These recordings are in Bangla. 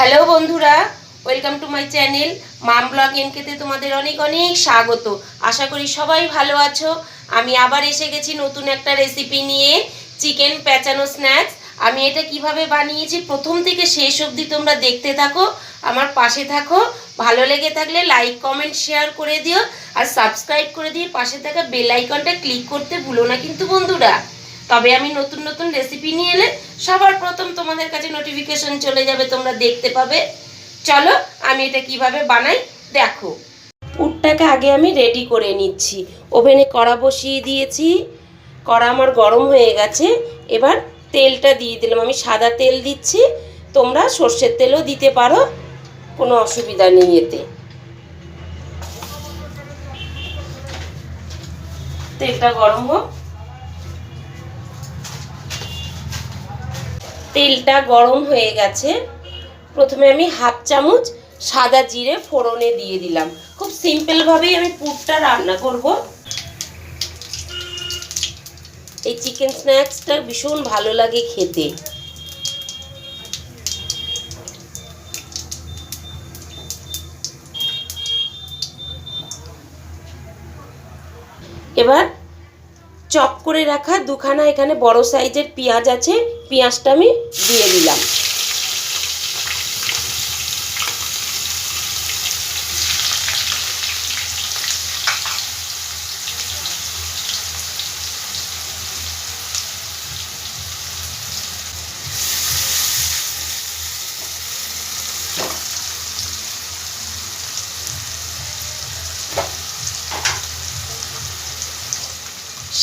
হ্যালো বন্ধুরা, welcome to my channel mom vlog এনকেতে তোমাদের অনেক অনেক স্বাগত। আশা করি সবাই ভালো আছো। আমি আবার এসে গেছি নতুন একটা রেসিপি নিয়ে, চিকেন প্যাঁচানো স্ন্যাক্স। আমি এটা কিভাবে বানিয়েছি প্রথম থেকে শেষ অবধি তোমরা দেখতে থাকো, আমার পাশে থাকো। ভালো লেগে থাকলে লাইক কমেন্ট শেয়ার করে দিও, আর সাবস্ক্রাইব করে দিয়ে পাশে থাকা বেল আইকনটা ক্লিক করতে ভুলো না কিন্তু বন্ধুরা। তবে আমি নতুন নতুন রেসিপি নিয়ে এলে সবার প্রথম তোমাদের কাছে নোটিফিকেশন চলে যাবে, তোমরা দেখতে পাবে। চলো আমি এটা কিভাবে বানাই দেখো। পুরটাকে আগে আমি রেডি করে নিচ্ছি। ওভেনে কড়া বসিয়ে দিয়েছি, কড়া আমার গরম হয়ে গেছে। এবার তেলটা দিয়ে দিলাম, আমি সাদা তেল দিচ্ছি, তোমরা সর্ষের তেলও দিতে পারো, কোনো অসুবিধা নেই এতে। তেলটা গরম হোক। তেলটা গরম হয়ে গেছে। প্রথমে আমি হাফ চামচ সাদা জিরে ফোড়নে দিয়ে দিলাম। খুব সিম্পলভাবেই আমি পুরটা রান্না করব। এই চিকেন স্ন্যাক্সটা ভীষণ ভালো লাগে খেতে। এবার চপ করে রাখা দুখানা এখানে বড় সাইজের পেঁয়াজ আছে, পেঁয়াজটা আমি দিয়ে দিলাম।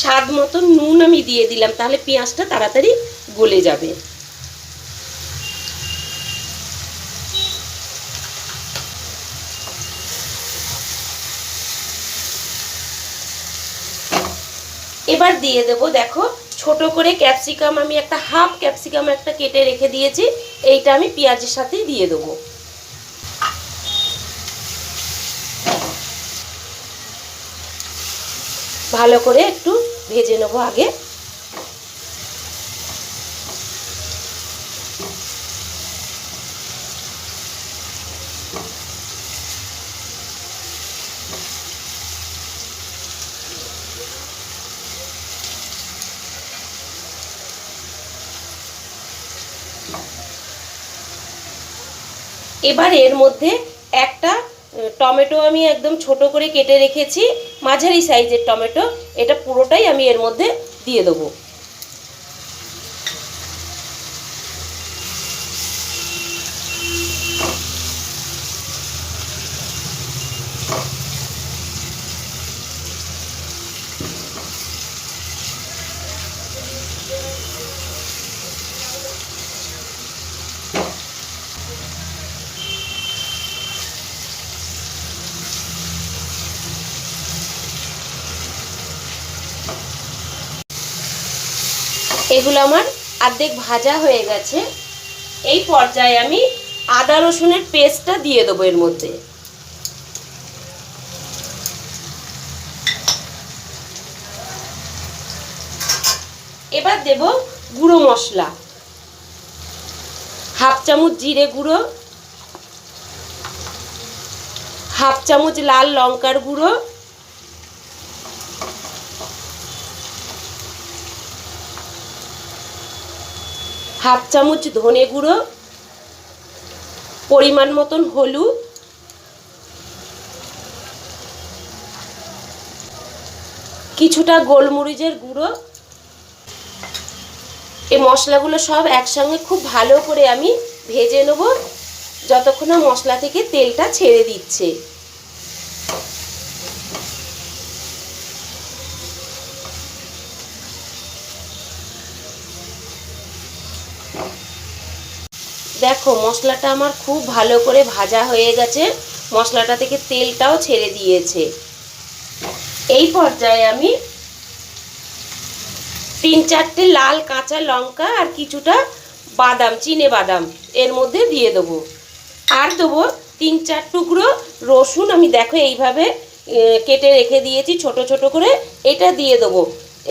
স্বাদ মতো নুন আমি দিয়ে দিলাম, তাহলে পেঁয়াজটা তাড়াতাড়ি গলে যাবে। এবার দিয়ে দেব, দেখো ছোট করে ক্যাপসিকাম, আমি একটা হাফ ক্যাপসিকাম একটা কেটে রেখে দিয়েছি, এইটা আমি পেঁয়াজের সাথেই দিয়ে দেবো। ভালো করে একটু ভেজে নেবো আগে। এবার এর মধ্যে একটা টমেটো আমি একদম ছোট করে কেটে রেখেছি, মাঝারি সাইজের টমেটো, এটা পুরোটাই আমি এর মধ্যে দিয়ে দেবো। এগুলো আমার অর্ধেক ভাজা হয়ে গেছে। এই পর্যায়ে আমি আদা রসুনের পেস্টটা দিয়ে দেবো এর মধ্যে। এবার দেব গুঁড়ো মশলা, হাফ চামচ জিরে গুঁড়ো, হাফ চামচ লাল লঙ্কার গুঁড়ো, হাফ চামচ ধনে গুঁড়ো, পরিমাণ মতন হলুদ, কিছুটা গোলমরিচের গুঁড়ো। এই মশলাগুলো সব একসঙ্গে খুব ভালো করে আমি ভেজে নেব, যতক্ষণ না মশলা থেকে তেলটা ছেড়ে দিচ্ছে। দেখো মশলাটা আমার খুব ভালো করে ভাজা হয়ে গেছে, মশলাটা থেকে তেলটাও ছেড়ে দিয়েছে। এই পর্যায়ে আমি 3-4টে লাল কাঁচা লঙ্কা আর কিছুটা বাদাম, চিনে বাদাম এর মধ্যে দিয়ে দেবো। আর দেবো 3-4 টুকরো রসুন, আমি দেখো এইভাবে কেটে রেখে দিয়েছি ছোট ছোট করে, এটা দিয়ে দেবো।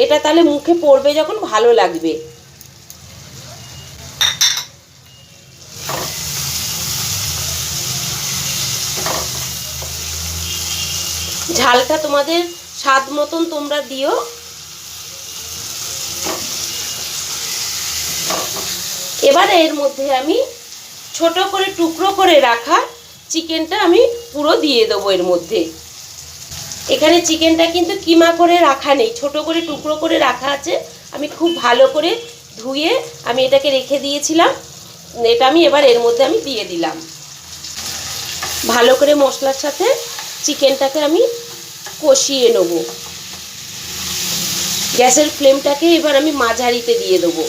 এটা তাহলে মুখে পড়বে যখন ভালো লাগবে। ঝালটা তোমাদের স্বাদ মতন তোমরা দিও। এবারে এর মধ্যে আমি ছোট করে টুকরো করে রাখা চিকেনটা আমি পুরো দিয়ে দেবো এর মধ্যে। এখানে চিকেনটা কিন্তু কিমা করে রাখা নেই, ছোট করে টুকরো করে রাখা আছে। আমি খুব ভালো করে ধুয়ে আমি এটাকে রেখে দিয়েছিলাম। এটা আমি এবার এর মধ্যে আমি দিয়ে দিলাম। ভালো করে মশলার সাথে চিকেনটাকে আমি কষিয়ে নেব। গ্যাসের ফ্লেমটাকে এবার আমি মাঝারিতে দিয়ে দেবো।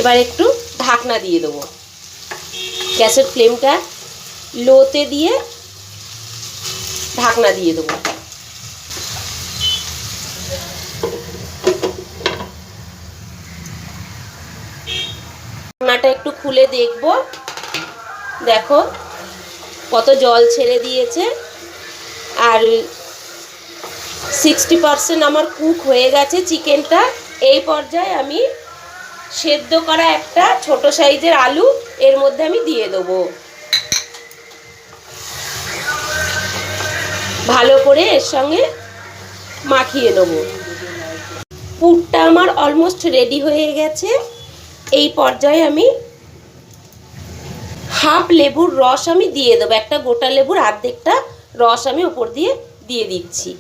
এবার একটু ঢাকনা দিয়ে দেবো। গ্যাসের ফ্লেমটা লোতে দিয়ে ঢাকনা দিয়ে দেবো। ঢাকনাটা একটু খুলে দেখব। দেখো কত জল ছেড়ে দিয়েছে, আর 60% আমার কুক হয়ে গেছে চিকেনটা। এই পর্যায়ে আমি সেদ্ধ করা একটা ছোট সাইজের আলু এর মধ্যে আমি দিয়ে দেবো। ভালো করে এর সঙ্গে মাখিয়ে নেব। পুরটা আমার অলমোস্ট রেডি হয়ে গেছে। এই পর্যায়ে আমি হাফ লেবুর রস আমি দিয়ে দেবো। একটা গোটা লেবুর অর্ধেকটা রস আমি উপর দিয়ে দিয়ে দিচ্ছি।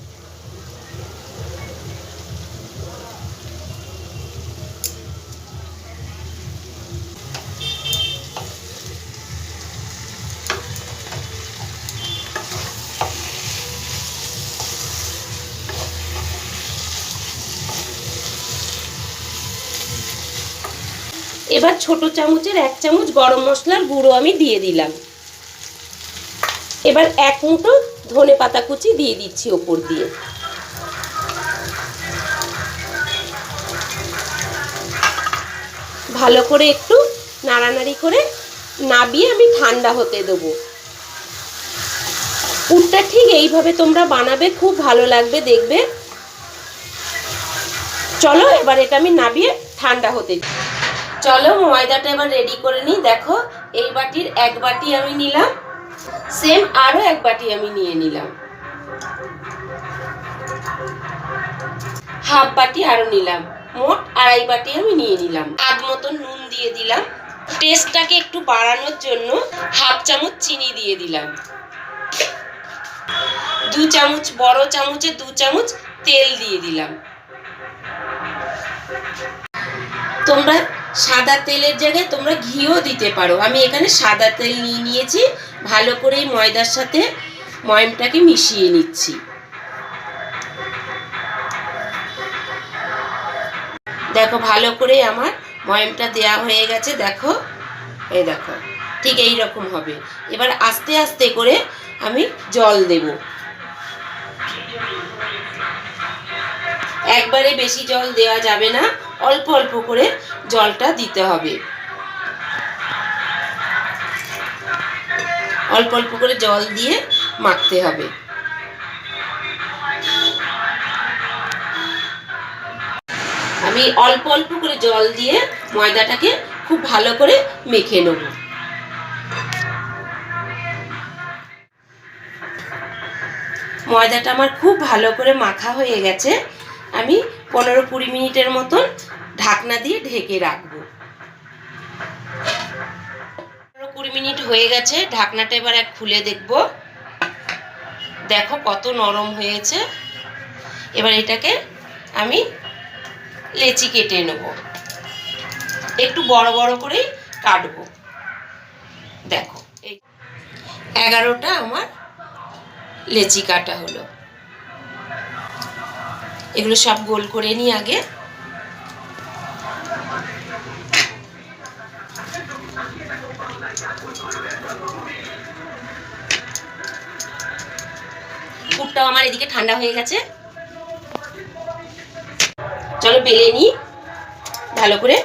এবার ছোট চামচের 1 চামচ গরম মশলার গুঁড়ো আমি দিয়ে দিলাম। এবার 1 মুঠো ধনে পাতা কুচি দিয়ে দিচ্ছি ওপর দিয়ে। ভালো করে একটু নাড়ানাড়ি করে নাবিয়ে আমি ঠান্ডা হতে দেবো। পুরটা ঠিক এইভাবে তোমরা বানাবে, খুব ভালো লাগবে দেখবে। চলো এবার এটা আমি নাবিয়ে ঠান্ডা হতে দিই। চলো ময়দাটা এবার রেডি করে নিই। দেখো এই বাটির 1 বাটি আমি নিলাম, সেম আরও 1 বাটি আমি নিয়ে নিলাম, হাফ বাটি আরও নিলাম, মোট 2.5 বাটি আমি নিয়ে নিলাম। আধ মতন নুন দিয়ে দিলাম। টেস্টটাকে একটু বাড়ানোর জন্য হাফ চামচ চিনি দিয়ে দিলাম। 2 চামচ, বড় চামচে 2 চামচ তেল দিয়ে দিলাম। তোমরা সাদা তেলের জায়গায় তোমরা ঘিও দিতে পারো। আমি এখানে সাদা তেল নিয়ে নিয়েছি। ভালো করে ময়দার সাথে ময়মটাকে মিশিয়ে নিচ্ছি। দেখো ভালো করে আমার ময়মটা দেয়া হয়ে গেছে। দেখো এই দেখো ঠিক এই রকম হবে। এবার আস্তে আস্তে করে আমি জল দেব। একবারে বেশি জল দেওয়া যাবে না, অল্প অল্প করে জলটা দিতে হবে। অল্প অল্প করে জল দিয়ে মাখতে হবে। আমি অল্প অল্প করে জল দিয়ে ময়দাটাকে খুব ভালো করে মেখে নেব। ময়দাটা আমার খুব ভালো করে মাখা হয়ে গেছে। আমি 15-20 মিনিটের মতন ঢাকনা দিয়ে ঢেকে রাখবো। 15-20 মিনিট হয়ে গেছে। ঢাকনাটা এবার খুলে দেখব। দেখো কত নরম হয়েছে। এবার এটাকে আমি লেচি কেটে নেব। একটু বড় বড় করেই কাটবো। দেখো এই 11টা আমার লেচি কাটা হলো। এগুলো সব গোল করে নিই আগে। পুরটাও আমার এদিকে ঠান্ডা হয়ে গেছে। চলো বেলে নিই ভালো করে।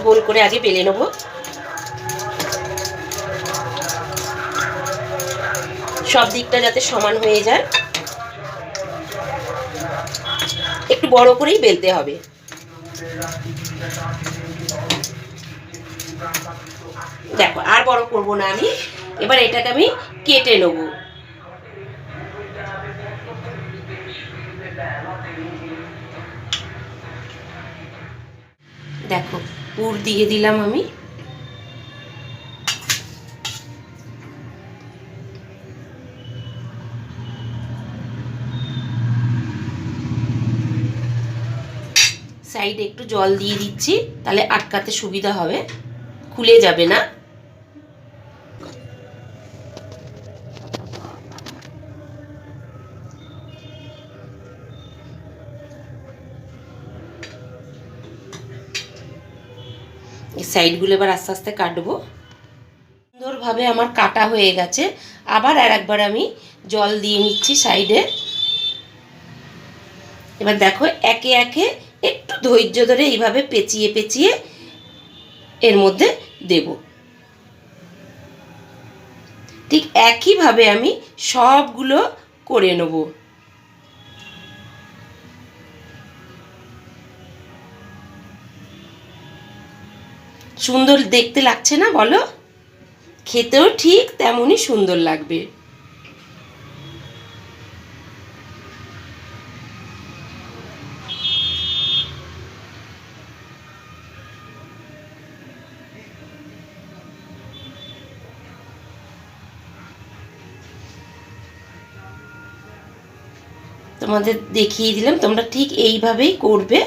গোল করে আগে বেলে নেবো, সব দিকটা যাতে সমান হয়ে যায়। একটু বড় করেই বেলতে হবে। দেখো আর বড় করব না আমি। এবার এটাকে আমি কেটে নেব। দেখো পুর দিয়ে দিলাম আমি। সাইডে একটু জল দিয়ে দিচ্ছি, তাহলে আটকাতে সুবিধা হবে, খুলে যাবে না। এই সাইডগুলো এবার আস্তে আস্তে কাটবো। সুন্দরভাবে আমার কাটা হয়ে গেছে। আবার আর একবার আমি জল দিয়ে নিচ্ছি সাইডে। এবার দেখো একে একে একটু ধৈর্য ধরে এইভাবে পেঁচিয়ে পেঁচিয়ে এর মধ্যে দেব। ঠিক একইভাবে আমি সবগুলো করে নেব। সুন্দর দেখতে লাগছে না বলো? খেতেও ঠিক তেমনই সুন্দর লাগবে। তোমাদের দেখিয়ে দিলাম, তোমরা ঠিক এইভাবেই করবে।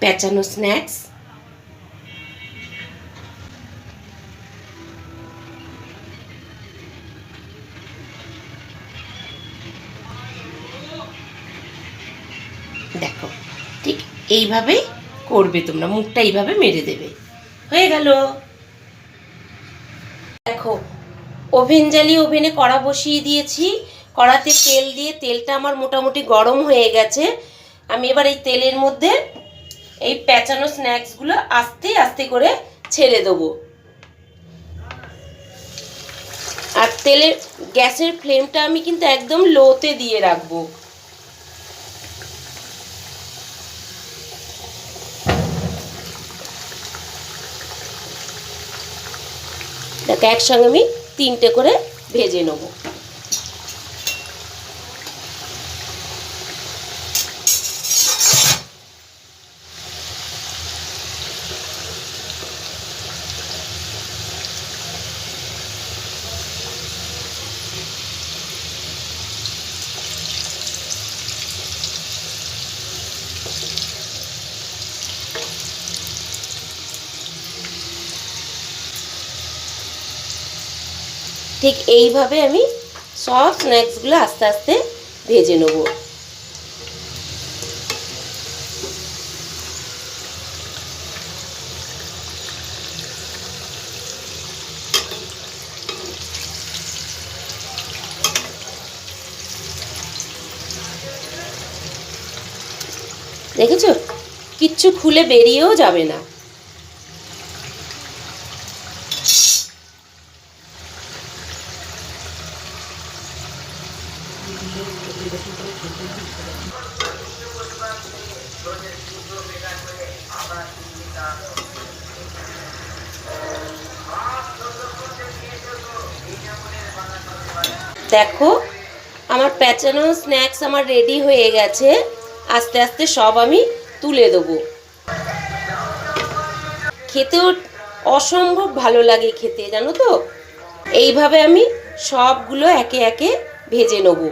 পেঁচানো স্ন্যাক্স। দেখো ঠিক এইভাবেই করবে তোমরা, মুখটা এইভাবে মেরে দেবে। হয়ে গেল। দেখো ওভেন জ্বালিয়ে ওভেনে কড়া বসিয়ে দিয়েছি। কড়াতে তেল দিয়ে তেলটা আমার মোটামুটি গরম হয়ে গেছে। আমি এবার এই তেলের মধ্যে এই পেঁচানো স্ন্যাক্সগুলো আস্তে আস্তে করে ছেড়ে দেবো। আর তেলের গ্যাসের ফ্লেমটা আমি কিন্তু একদম লোতে দিয়ে রাখবো। দেখো একসঙ্গে আমি 3টে করে ভেজে নেব। ঠিক এইভাবে আমি সব স্ন্যাক্সগুলো আস্তে আস্তে ভেজে নেব। দেখেছো কিচ্ছু খুলে বেরিয়েও যাবে না। দেখো আমার পেঁচানো স্ন্যাক্স আমার রেডি হয়ে গেছে। আস্তে আস্তে সব আমি তুলে দেবো। খেতেও অসম্ভব ভালো লাগে খেতে, জানো তো। এইভাবে আমি সবগুলো একে একে ভেজে নেবো।